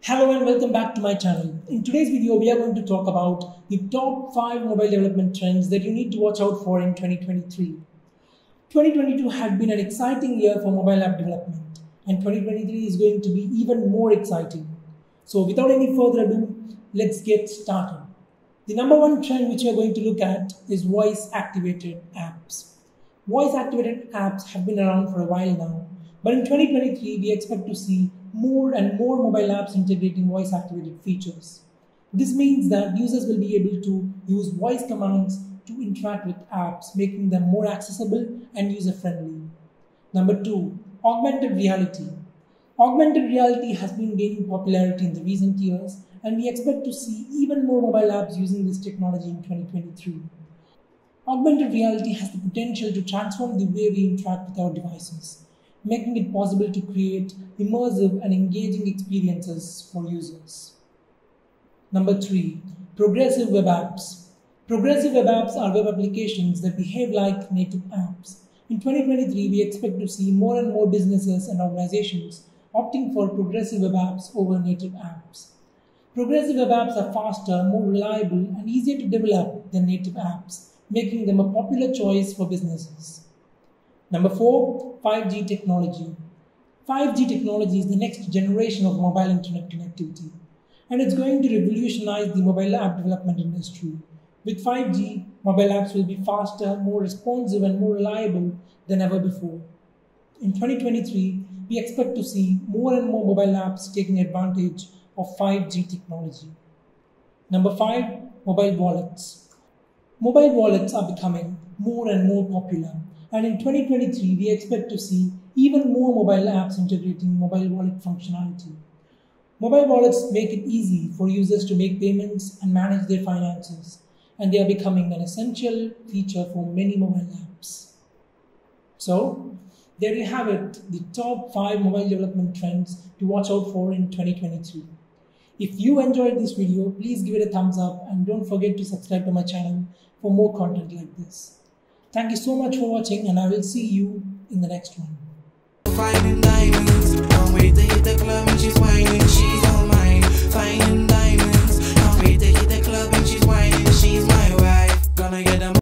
Hello and welcome back to my channel. In today's video, we are going to talk about the top 5 mobile development trends that you need to watch out for in 2023. 2022 had been an exciting year for mobile app development, and 2023 is going to be even more exciting. So without any further ado, let's get started. The number one trend which we are going to look at is voice-activated apps. Voice-activated apps have been around for a while now, but in 2023 we expect to see more and more mobile apps integrating voice-activated features. This means that users will be able to use voice commands to interact with apps, making them more accessible and user-friendly. Number 2, augmented reality. Augmented reality has been gaining popularity in the recent years, and we expect to see even more mobile apps using this technology in 2023. Augmented reality has the potential to transform the way we interact with our devices, making it possible to create immersive and engaging experiences for users. Number 3, progressive web apps. Progressive web apps are web applications that behave like native apps. In 2023, we expect to see more and more businesses and organizations opting for progressive web apps over native apps. Progressive web apps are faster, more reliable, and easier to develop than native apps, making them a popular choice for businesses. Number 4, 5G technology. 5G technology is the next generation of mobile internet connectivity, and it's going to revolutionize the mobile app development industry. With 5G, mobile apps will be faster, more responsive, and more reliable than ever before. In 2023, we expect to see more and more mobile apps taking advantage of 5G technology. Number 5, mobile wallets. Mobile wallets are becoming more and more popular, and in 2023, we expect to see even more mobile apps integrating mobile wallet functionality. Mobile wallets make it easy for users to make payments and manage their finances, and they are becoming an essential feature for many mobile apps. So, there you have it, the top 5 mobile development trends to watch out for in 2023. If you enjoyed this video, please give it a thumbs up and don't forget to subscribe to my channel for more content like this. Thank you so much for watching, and I will see you in the next one.